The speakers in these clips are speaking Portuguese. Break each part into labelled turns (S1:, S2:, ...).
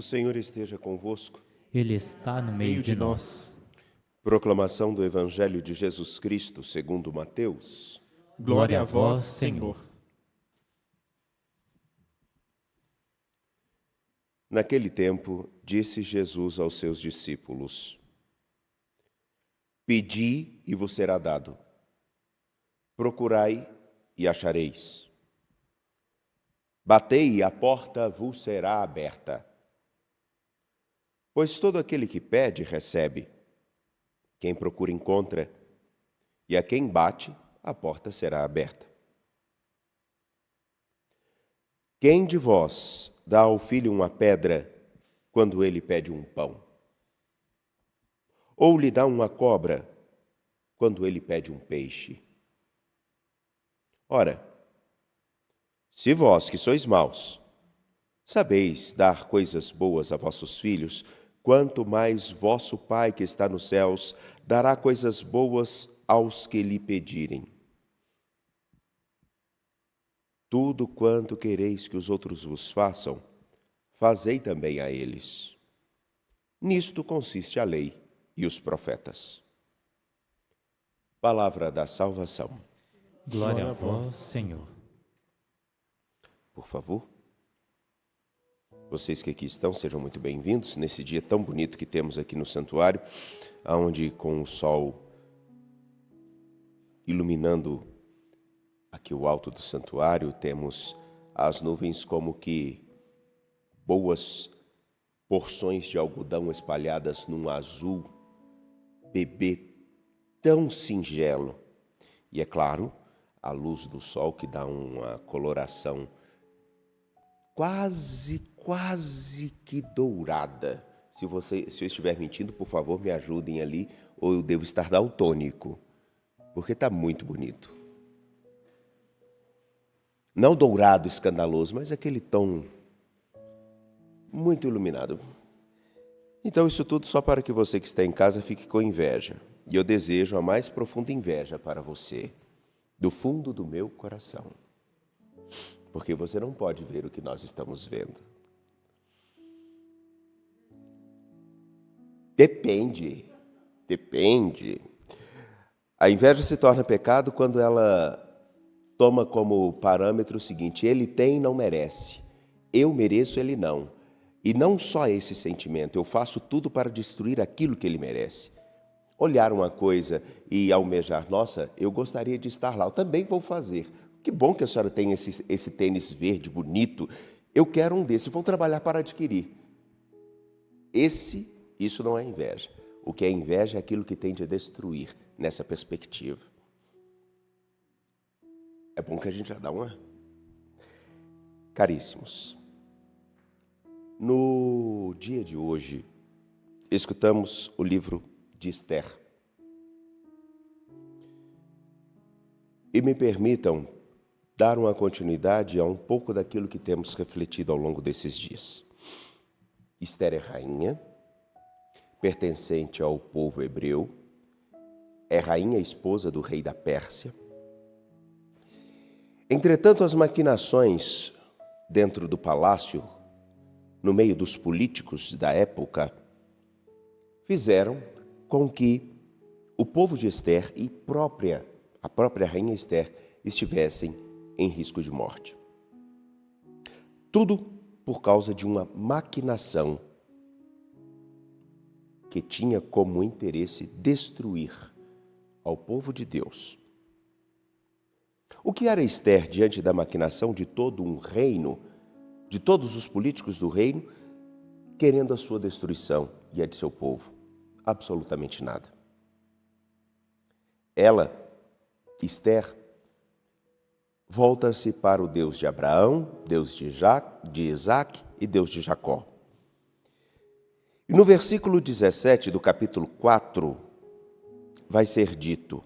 S1: Senhor esteja convosco.
S2: Ele está no meio de nós.
S1: Proclamação do Evangelho de Jesus Cristo, segundo Mateus.
S3: Glória a vós, Senhor.
S1: Naquele tempo, disse Jesus aos seus discípulos: Pedi e vos será dado. Procurai e achareis. Batei e a porta vos será aberta. Pois todo aquele que pede, recebe. Quem procura, encontra. E a quem bate, a porta será aberta. Quem de vós dá ao filho uma pedra quando ele pede um pão? Ou lhe dá uma cobra quando ele pede um peixe? Ora, se vós, que sois maus, sabeis dar coisas boas a vossos filhos, quanto mais vosso Pai que está nos céus dará coisas boas aos que lhe pedirem. Tudo quanto quereis que os outros vos façam, fazei também a eles. Nisto consiste a lei e os profetas. Palavra da salvação.
S2: Glória a vós, Senhor.
S1: Por favor. Vocês que aqui estão, sejam muito bem-vindos nesse dia tão bonito que temos aqui no santuário, onde com o sol iluminando aqui o alto do santuário, temos as nuvens como que boas porções de algodão espalhadas num azul bebê tão singelo. E é claro, a luz do sol que dá uma coloração quase que dourada. Se eu estiver mentindo, por favor, me ajudem ali, ou eu devo estar daltônico, porque está muito bonito. Não dourado escandaloso, mas aquele tom muito iluminado. Então, isso tudo só para que você que está em casa fique com inveja. E eu desejo a mais profunda inveja para você, do fundo do meu coração. Porque você não pode ver o que nós estamos vendo. Depende. A inveja se torna pecado quando ela toma como parâmetro o seguinte: ele tem, não merece. Eu mereço, ele não. E não só esse sentimento, eu faço tudo para destruir aquilo que ele merece. Olhar uma coisa e almejar, nossa, eu gostaria de estar lá, eu também vou fazer. Que bom que a senhora tem esse tênis verde bonito. Eu quero um desse, vou trabalhar para adquirir. Isso não é inveja. O que é inveja é aquilo que tende a destruir nessa perspectiva. É bom que a gente já dá uma... Caríssimos, no dia de hoje, escutamos o livro de Esther. E me permitam dar uma continuidade a um pouco daquilo que temos refletido ao longo desses dias. Esther é rainha, pertencente ao povo hebreu, é rainha esposa do rei da Pérsia. Entretanto, as maquinações dentro do palácio, no meio dos políticos da época, fizeram com que o povo de Esther e a própria rainha Esther estivessem em risco de morte. Tudo por causa de uma maquinação que tinha como interesse destruir ao povo de Deus. O que era Esther diante da maquinação de todo um reino, de todos os políticos do reino, querendo a sua destruição e a de seu povo? Absolutamente nada. Ela, Esther, volta-se para o Deus de Abraão, Deus de Isaac e Deus de Jacó. E no versículo 17 do capítulo 4, vai ser dito: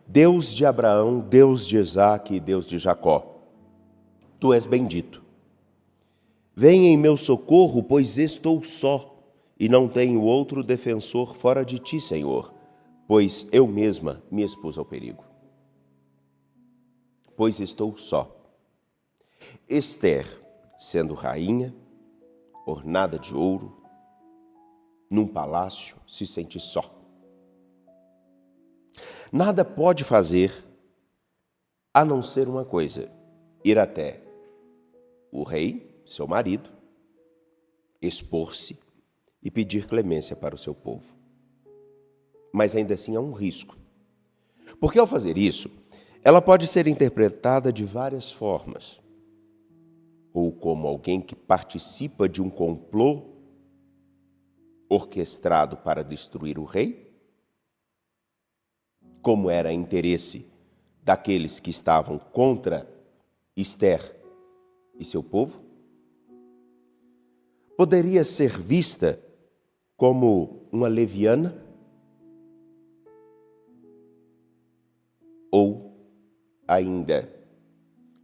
S1: Deus de Abraão, Deus de Isaac e Deus de Jacó, tu és bendito. Venha em meu socorro, pois estou só, e não tenho outro defensor fora de ti, Senhor, pois eu mesma me expus ao perigo. Pois estou só. Esther, sendo rainha, ornada de ouro, num palácio, se sente só. Nada pode fazer a não ser uma coisa: ir até o rei, seu marido, expor-se e pedir clemência para o seu povo. Mas ainda assim há um risco. Porque ao fazer isso, ela pode ser interpretada de várias formas. Ou como alguém que participa de um complô orquestrado para destruir o rei, como era interesse daqueles que estavam contra Ester e seu povo. Poderia ser vista como uma leviana, ou ainda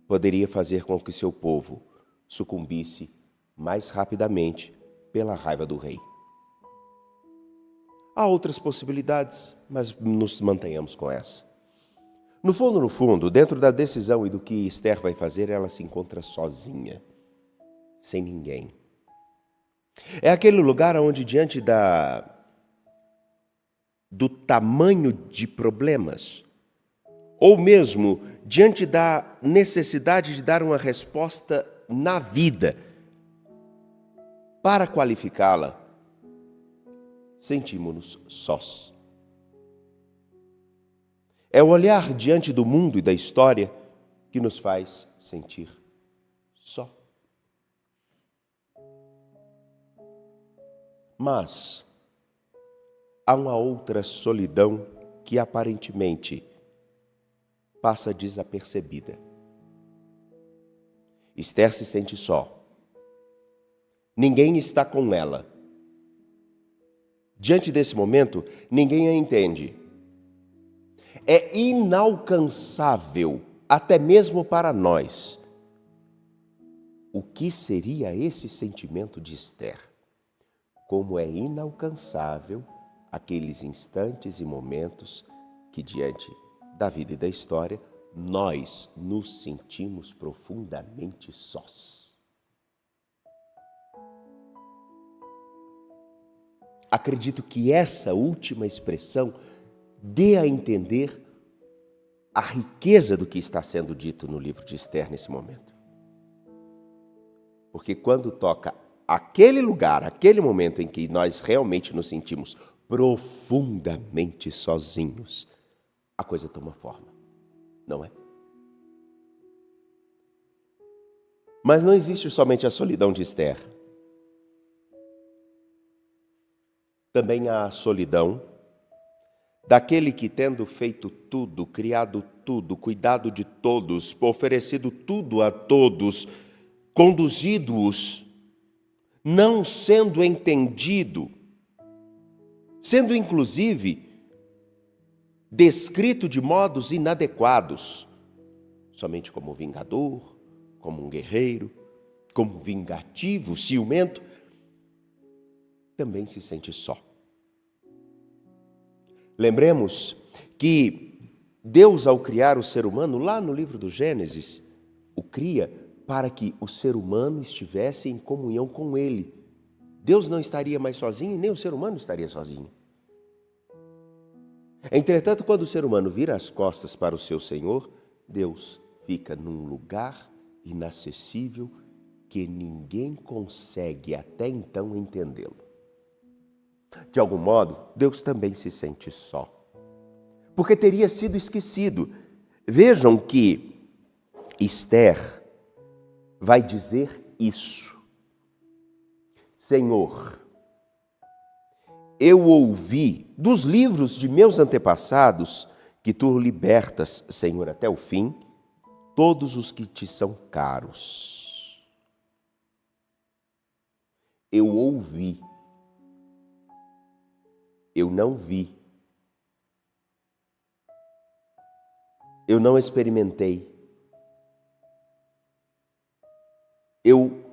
S1: poderia fazer com que seu povo sucumbisse mais rapidamente pela raiva do rei. Há outras possibilidades, mas nos mantenhamos com essa. No fundo, dentro da decisão e do que Ester vai fazer, ela se encontra sozinha, sem ninguém. É aquele lugar onde, diante do tamanho de problemas, ou mesmo diante da necessidade de dar uma resposta na vida, para qualificá-la, sentimos-nos sós. É o olhar diante do mundo e da história que nos faz sentir só. Mas há uma outra solidão que aparentemente passa desapercebida. Ester se sente só. Ninguém está com ela. Diante desse momento, ninguém a entende. É inalcançável, até mesmo para nós. O que seria esse sentimento de Ester? Como é inalcançável aqueles instantes e momentos que, diante da vida e da história, nós nos sentimos profundamente sós. Acredito que essa última expressão dê a entender a riqueza do que está sendo dito no livro de Ester nesse momento. Porque quando toca aquele lugar, aquele momento em que nós realmente nos sentimos profundamente sozinhos, a coisa toma forma, não é? Mas não existe somente a solidão de Ester. Também há a solidão daquele que, tendo feito tudo, criado tudo, cuidado de todos, oferecido tudo a todos, conduzido-os, não sendo entendido, sendo inclusive descrito de modos inadequados, somente como vingador, como um guerreiro, como vingativo, ciumento, também se sente só. Lembremos que Deus, ao criar o ser humano, lá no livro do Gênesis, o cria para que o ser humano estivesse em comunhão com Ele. Deus não estaria mais sozinho, nem o ser humano estaria sozinho. Entretanto, quando o ser humano vira as costas para o seu Senhor, Deus fica num lugar inacessível que ninguém consegue até então entendê-lo. De algum modo, Deus também se sente só, porque teria sido esquecido. Vejam que Ester vai dizer isso: Senhor, eu ouvi dos livros de meus antepassados que tu libertas, Senhor, até o fim, todos os que te são caros. Eu ouvi. Eu não vi. Eu não experimentei. Eu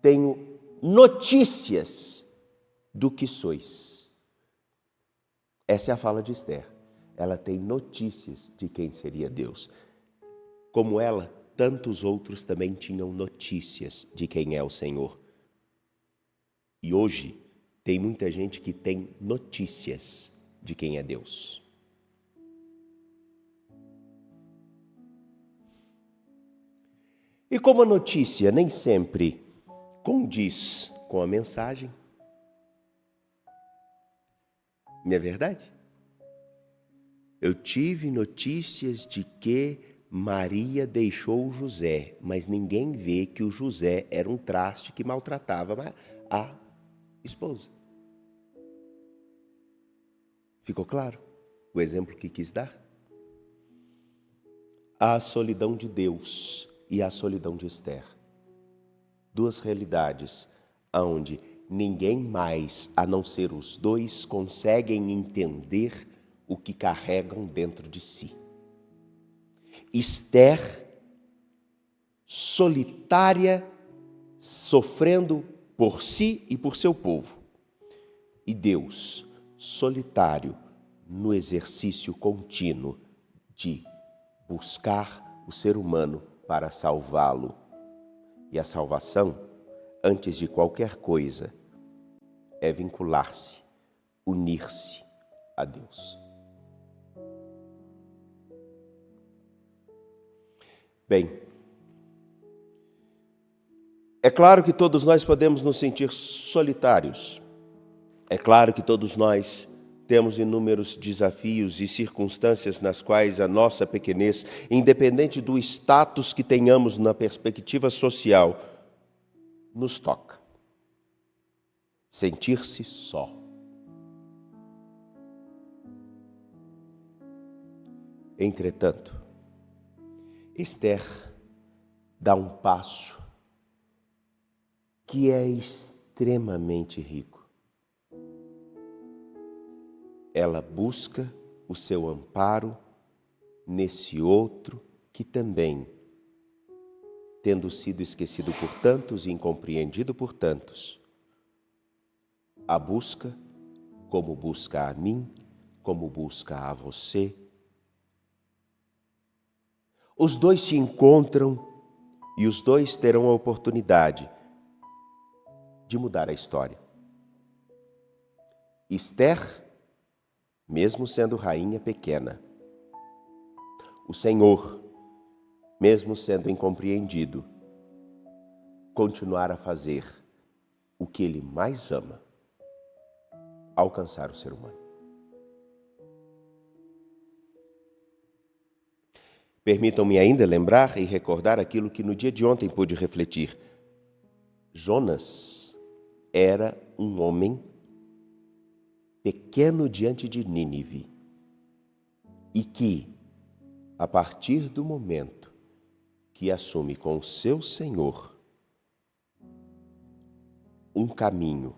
S1: tenho notícias do que sois. Essa é a fala de Ester. Ela tem notícias de quem seria Deus. Como ela, tantos outros também tinham notícias de quem é o Senhor. E hoje tem muita gente que tem notícias de quem é Deus. E como a notícia nem sempre condiz com a mensagem, não é verdade? Eu tive notícias de que Maria deixou José, mas ninguém vê que o José era um traste que maltratava a esposa. Ficou claro o exemplo que quis dar? A solidão de Deus e a solidão de Esther. Duas realidades onde ninguém mais, a não ser os dois, conseguem entender o que carregam dentro de si. Esther, solitária, sofrendo por si e por seu povo. E Deus, solitário, no exercício contínuo de buscar o ser humano para salvá-lo. E a salvação, antes de qualquer coisa, é vincular-se, unir-se a Deus. Bem, é claro que todos nós podemos nos sentir solitários. É claro que todos nós temos inúmeros desafios e circunstâncias nas quais a nossa pequenez, independente do status que tenhamos na perspectiva social, nos toca. Sentir-se só. Entretanto, Esther dá um passo que é extremamente rico. Ela busca o seu amparo nesse outro que também, tendo sido esquecido por tantos e incompreendido por tantos, a busca como busca a mim, como busca a você. Os dois se encontram e os dois terão a oportunidade de mudar a história. Esther, mesmo sendo rainha pequena, o Senhor, mesmo sendo incompreendido, continuar a fazer o que Ele mais ama, alcançar o ser humano. Permitam-me ainda lembrar e recordar aquilo que no dia de ontem pude refletir. Jonas era um homem pequeno diante de Nínive e que, a partir do momento que assume com o seu Senhor um caminho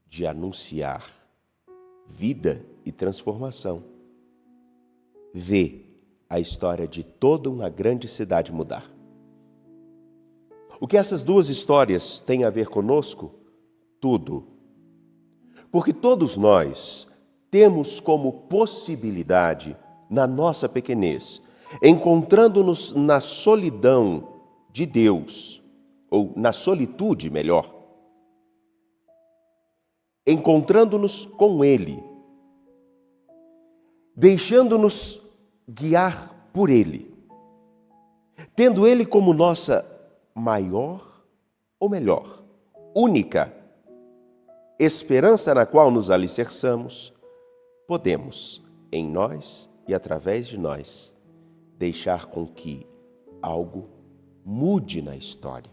S1: de anunciar vida e transformação, vê a história de toda uma grande cidade mudar. O que essas duas histórias têm a ver conosco? Tudo. Porque todos nós temos como possibilidade, na nossa pequenez, encontrando-nos na solidão de Deus, ou na solitude, melhor, encontrando-nos com Ele, deixando-nos guiar por Ele, tendo Ele como nossa maior, ou melhor, única esperança na qual nos alicerçamos, podemos, em nós e através de nós, deixar com que algo mude na história.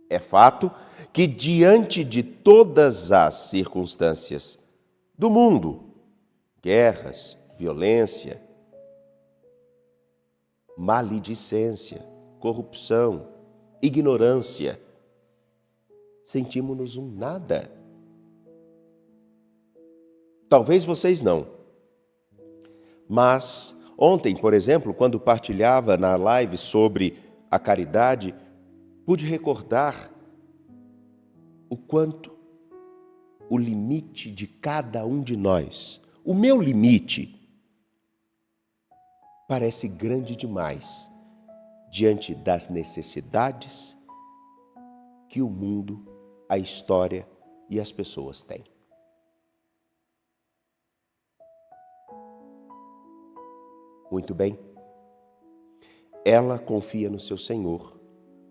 S1: É fato que, diante de todas as circunstâncias do mundo, guerras, violência, maledicência, corrupção, ignorância, sentimos-nos um nada. Talvez vocês não. Mas ontem, por exemplo, quando partilhava na live sobre a caridade, pude recordar o quanto o limite de cada um de nós, o meu limite, parece grande demais diante das necessidades que o mundo a história e as pessoas têm. Muito bem. Ela confia no seu Senhor,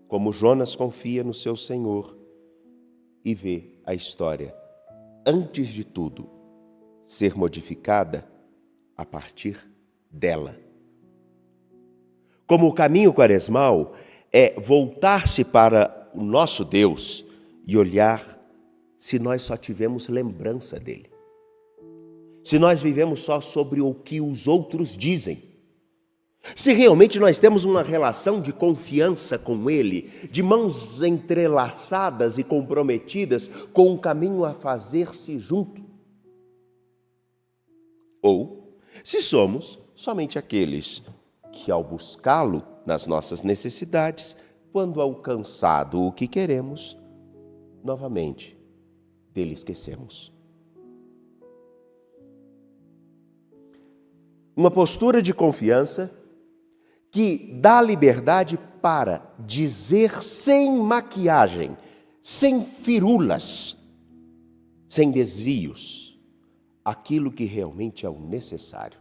S1: como Jonas confia no seu Senhor, e vê a história, antes de tudo, ser modificada a partir dela. Como o caminho quaresmal é voltar-se para o nosso Deus e olhar se nós só tivemos lembrança dele. Se nós vivemos só sobre o que os outros dizem. Se realmente nós temos uma relação de confiança com ele, de mãos entrelaçadas e comprometidas com um caminho a fazer-se junto. Ou se somos somente aqueles que, ao buscá-lo nas nossas necessidades, quando alcançado o que queremos, novamente dele esquecemos. Uma postura de confiança que dá liberdade para dizer sem maquiagem, sem firulas, sem desvios, aquilo que realmente é o necessário.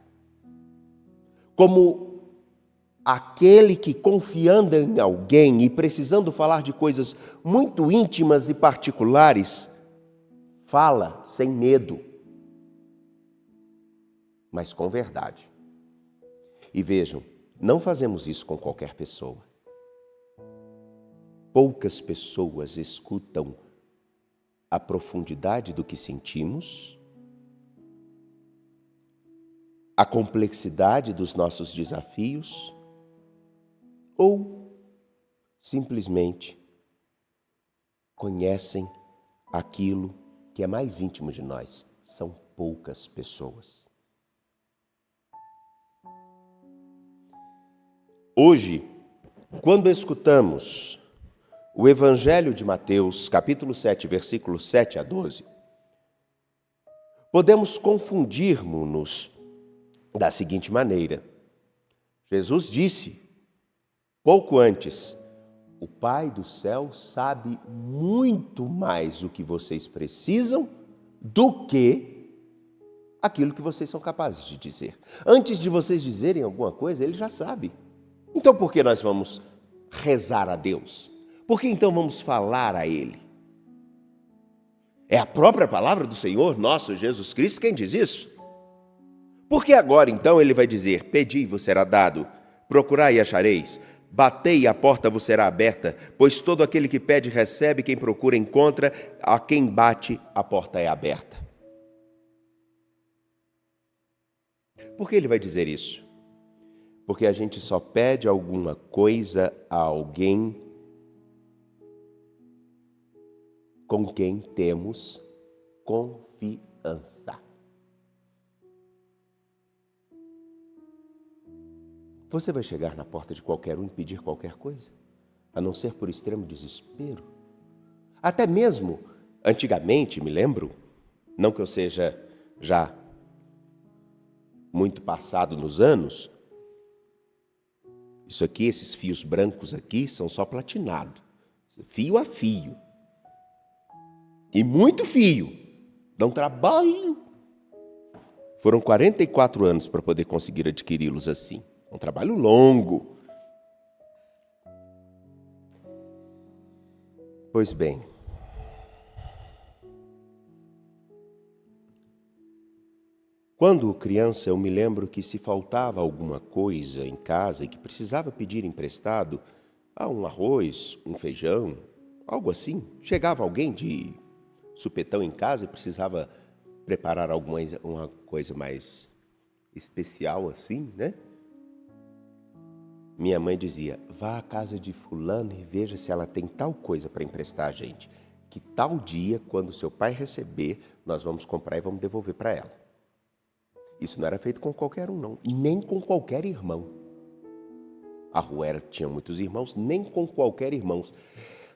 S1: Como aquele que, confiando em alguém e precisando falar de coisas muito íntimas e particulares, fala sem medo, mas com verdade. E vejam, não fazemos isso com qualquer pessoa. Poucas pessoas escutam a profundidade do que sentimos, a complexidade dos nossos desafios, ou simplesmente conhecem aquilo que é mais íntimo de nós. São poucas pessoas. Hoje, quando escutamos o Evangelho de Mateus, capítulo 7, versículos 7 a 12, podemos confundirmos-nos da seguinte maneira. Jesus disse, pouco antes, o Pai do céu sabe muito mais o que vocês precisam do que aquilo que vocês são capazes de dizer. Antes de vocês dizerem alguma coisa, ele já sabe. Então, por que nós vamos rezar a Deus? Por que então vamos falar a Ele? É a própria palavra do Senhor, nosso Jesus Cristo, quem diz isso? Por que agora então Ele vai dizer, pedi e vos será dado, procurai e achareis, batei e a porta vos será aberta, pois todo aquele que pede recebe, quem procura encontra, a quem bate a porta é aberta. Por que Ele vai dizer isso? Porque a gente só pede alguma coisa a alguém com quem temos confiança. Você vai chegar na porta de qualquer um e pedir qualquer coisa, a não ser por extremo desespero? Até mesmo, antigamente, me lembro, não que eu seja já muito passado nos anos, isso aqui, esses fios brancos aqui, são só platinados, fio a fio. E muito fio, dá um trabalho. Foram 44 anos para poder conseguir adquiri-los assim. Um trabalho longo. Pois bem, quando criança, eu me lembro que se faltava alguma coisa em casa e que precisava pedir emprestado, um arroz, um feijão, algo assim, chegava alguém de supetão em casa e precisava preparar uma coisa mais especial assim, né? Minha mãe dizia, vá à casa de fulano e veja se ela tem tal coisa para emprestar a gente, que tal dia, quando seu pai receber, nós vamos comprar e vamos devolver para ela. Isso não era feito com qualquer um, não, nem com qualquer irmão. A rua tinha muitos irmãos, nem com qualquer irmão.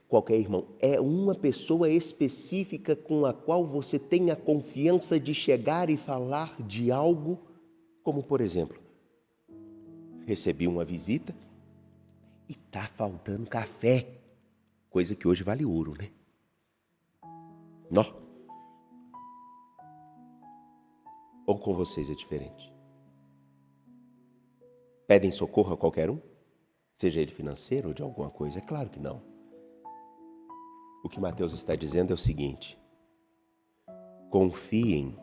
S1: Qualquer irmão. É uma pessoa específica com a qual você tem a confiança de chegar e falar de algo, como por exemplo, recebi uma visita e está faltando café, coisa que hoje vale ouro, né? Não. Ou com vocês é diferente? Pedem socorro a qualquer um? Seja ele financeiro ou de alguma coisa? É claro que não. O que Mateus está dizendo é o seguinte: confiem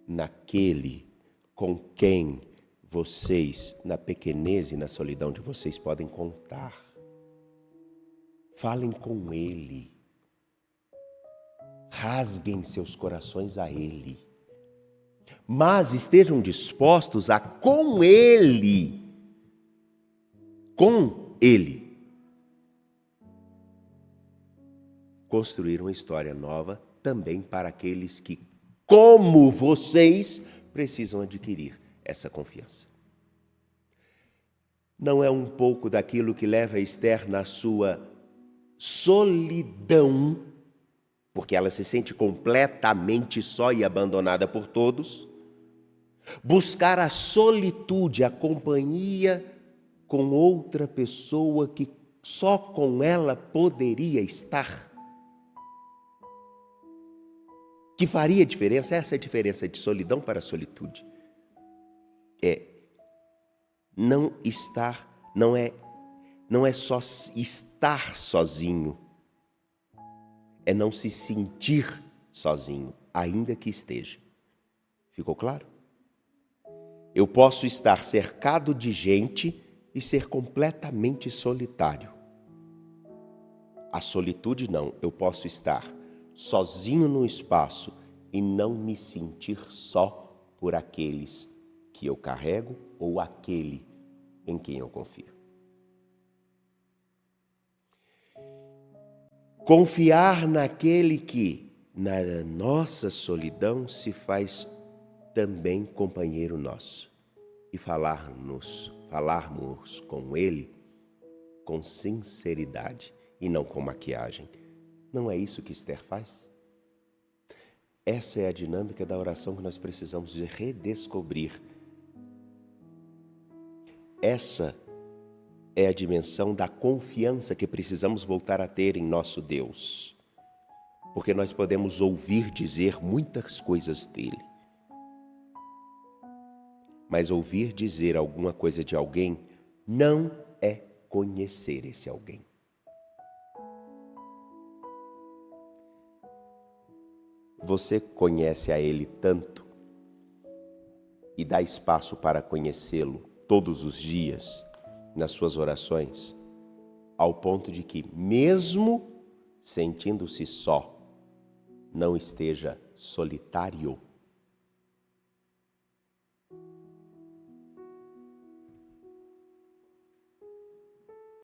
S1: naquele com quem vocês, na pequenez e na solidão de vocês, podem contar. Falem com Ele. Rasguem seus corações a Ele. Mas estejam dispostos a, com Ele, construir uma história nova também para aqueles que, como vocês, precisam adquirir essa confiança. Não é um pouco daquilo que leva a Esther na sua solidão, porque ela se sente completamente só e abandonada por todos, buscar a solitude, a companhia com outra pessoa que só com ela poderia estar? Que faria diferença? Essa é a diferença de solidão para solitude. Não é só estar sozinho, é não se sentir sozinho, ainda que esteja. Ficou claro? Eu posso estar cercado de gente e ser completamente solitário. A solitude não, eu posso estar sozinho no espaço e não me sentir só por aqueles que eu carrego ou aquele em quem eu confio. Confiar naquele que, na nossa solidão, se faz também companheiro nosso. E falarmos com Ele com sinceridade e não com maquiagem. Não é isso que Esther faz? Essa é a dinâmica da oração que nós precisamos de redescobrir. Essa é a dimensão da confiança que precisamos voltar a ter em nosso Deus. Porque nós podemos ouvir dizer muitas coisas dele. Mas ouvir dizer alguma coisa de alguém não é conhecer esse alguém. Você conhece a ele tanto e dá espaço para conhecê-lo todos os dias nas suas orações, ao ponto de que, mesmo sentindo-se só, não esteja solitário.